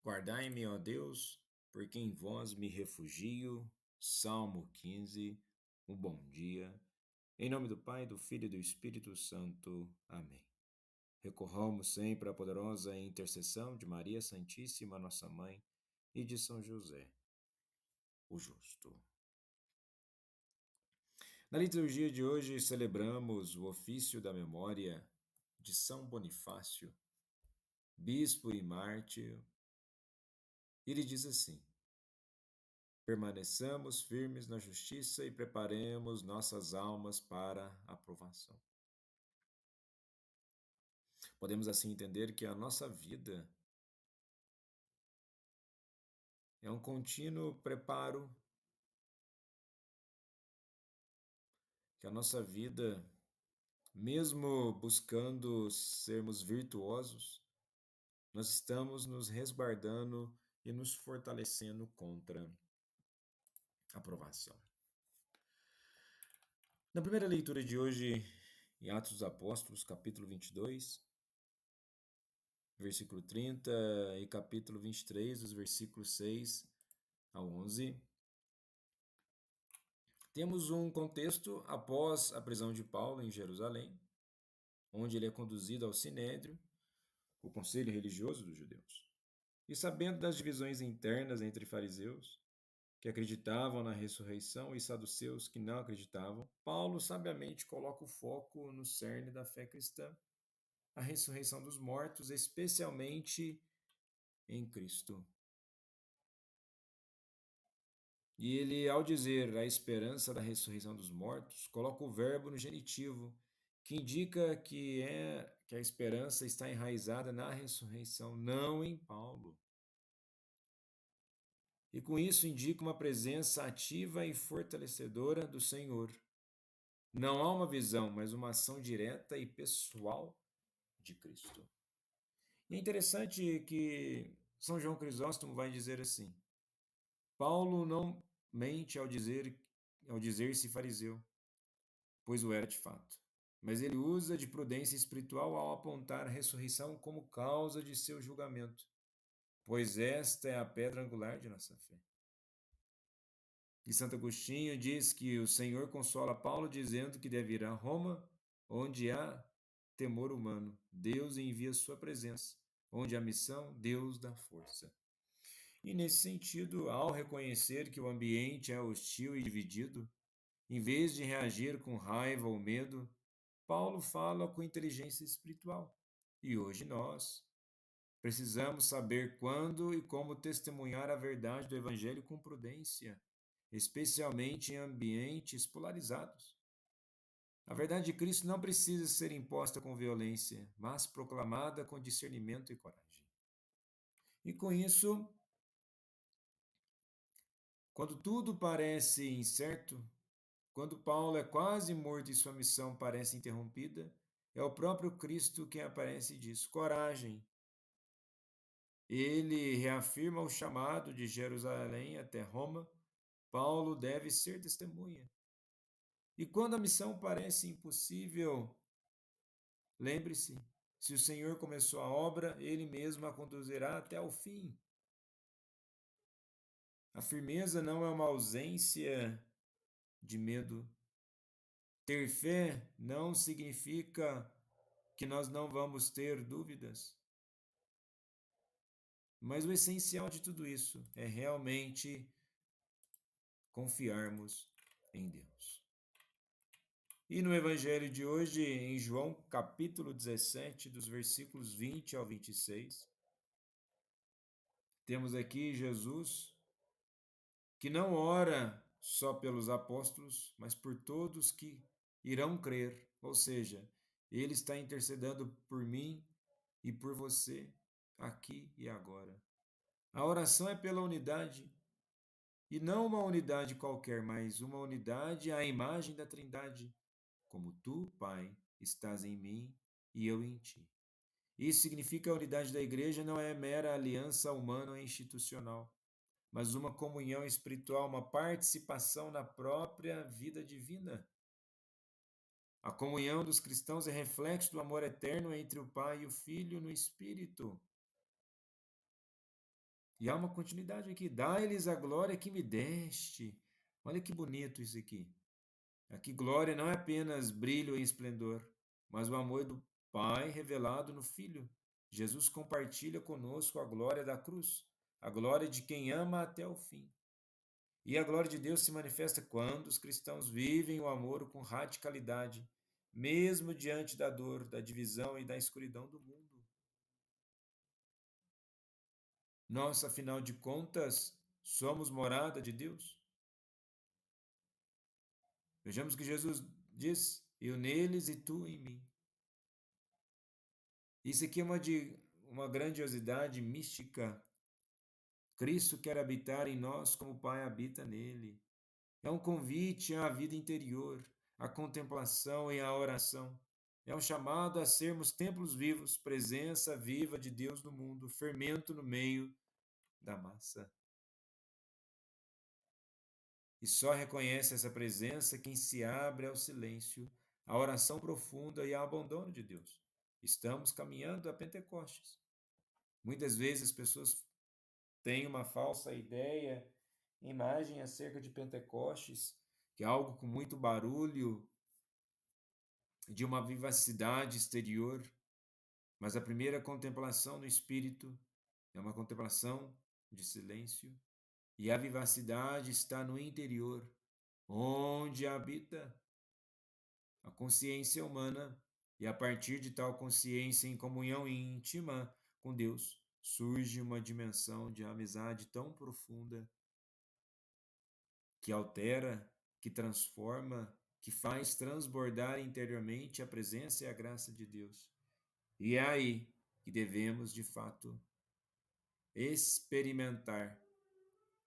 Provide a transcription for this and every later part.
Guardai-me, ó Deus, porque em vós me refugio. Salmo 15. Um bom dia. Em nome do Pai, do Filho e do Espírito Santo. Amém. Recorramos sempre à poderosa intercessão de Maria Santíssima, nossa Mãe, e de São José, o Justo. Na liturgia de hoje celebramos o ofício da memória de São Bonifácio, bispo e mártir. Ele diz assim: permaneçamos firmes na justiça e preparemos nossas almas para a aprovação. Podemos assim entender que a nossa vida é um contínuo preparo, que a nossa vida, mesmo buscando sermos virtuosos, nós estamos nos resguardando e nos fortalecendo contra a aprovação. Na primeira leitura de hoje, em Atos dos Apóstolos, capítulo 22, versículo 30 e capítulo 23, dos versículos 6 a 11, temos um contexto após a prisão de Paulo em Jerusalém, onde ele é conduzido ao Sinédrio, o conselho religioso dos judeus. E sabendo das divisões internas entre fariseus, que acreditavam na ressurreição, e saduceus, que não acreditavam, Paulo sabiamente coloca o foco no cerne da fé cristã, a ressurreição dos mortos, especialmente em Cristo. E ele, ao dizer a esperança da ressurreição dos mortos, coloca o verbo no genitivo, que indica que a esperança está enraizada na ressurreição, não em Paulo. E com isso indica uma presença ativa e fortalecedora do Senhor. Não há uma visão, mas uma ação direta e pessoal de Cristo. E é interessante que São João Crisóstomo vai dizer assim: Paulo não mente ao dizer-se fariseu, pois o era de fato. Mas ele usa de prudência espiritual ao apontar a ressurreição como causa de seu julgamento, pois esta é a pedra angular de nossa fé. E Santo Agostinho diz que o Senhor consola Paulo dizendo que deve ir a Roma, onde há temor humano. Deus envia sua presença. Onde há missão, Deus dá força. E nesse sentido, ao reconhecer que o ambiente é hostil e dividido, em vez de reagir com raiva ou medo, Paulo fala com inteligência espiritual. E hoje nós precisamos saber quando e como testemunhar a verdade do Evangelho com prudência, especialmente em ambientes polarizados. A verdade de Cristo não precisa ser imposta com violência, mas proclamada com discernimento e coragem. E com isso, quando tudo parece incerto, quando Paulo é quase morto e sua missão parece interrompida, é o próprio Cristo quem aparece e diz: coragem. Ele reafirma o chamado de Jerusalém até Roma. Paulo deve ser testemunha. E quando a missão parece impossível, lembre-se: se o Senhor começou a obra, ele mesmo a conduzirá até o fim. A firmeza não é uma ausência de medo. Ter fé não significa que nós não vamos ter dúvidas. Mas o essencial de tudo isso é realmente confiarmos em Deus. E no Evangelho de hoje, em João capítulo 17, dos versículos 20 ao 26, temos aqui Jesus que não ora só pelos apóstolos, mas por todos que irão crer, ou seja, ele está intercedendo por mim e por você aqui e agora. A oração é pela unidade, e não uma unidade qualquer, mas uma unidade à imagem da Trindade, como tu, Pai, estás em mim e eu em ti. Isso significa que a unidade da igreja não é mera aliança humana ou institucional, mas uma comunhão espiritual, uma participação na própria vida divina. A comunhão dos cristãos é reflexo do amor eterno entre o Pai e o Filho no Espírito. E há uma continuidade aqui. Dá-lhes a glória que me deste. Olha que bonito isso aqui. Aqui, glória não é apenas brilho e esplendor, mas o amor do Pai revelado no Filho. Jesus compartilha conosco a glória da cruz, a glória de quem ama até o fim. E a glória de Deus se manifesta quando os cristãos vivem o amor com radicalidade, mesmo diante da dor, da divisão e da escuridão do mundo. Nós, afinal de contas, somos morada de Deus. Vejamos que Jesus diz: eu neles e tu em mim. Isso aqui é uma grandiosidade mística. Cristo quer habitar em nós como o Pai habita nele. É um convite à vida interior, à contemplação e à oração. É um chamado a sermos templos vivos, presença viva de Deus no mundo, fermento no meio da massa. E só reconhece essa presença quem se abre ao silêncio, à oração profunda e ao abandono de Deus. Estamos caminhando a Pentecostes. Muitas vezes as pessoas têm uma falsa ideia, imagem acerca de Pentecostes, que é algo com muito barulho, de uma vivacidade exterior, mas a primeira contemplação no Espírito é uma contemplação de silêncio, e a vivacidade está no interior, onde habita a consciência humana, e a partir de tal consciência em comunhão íntima com Deus, surge uma dimensão de amizade tão profunda que altera, que transforma, que faz transbordar interiormente a presença e a graça de Deus. E é aí que devemos, de fato, experimentar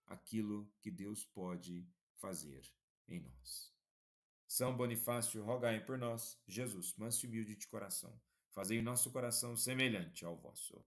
aquilo que Deus pode fazer em nós. São Bonifácio, rogai por nós. Jesus, manso e humilde de coração, fazei o nosso coração semelhante ao vosso.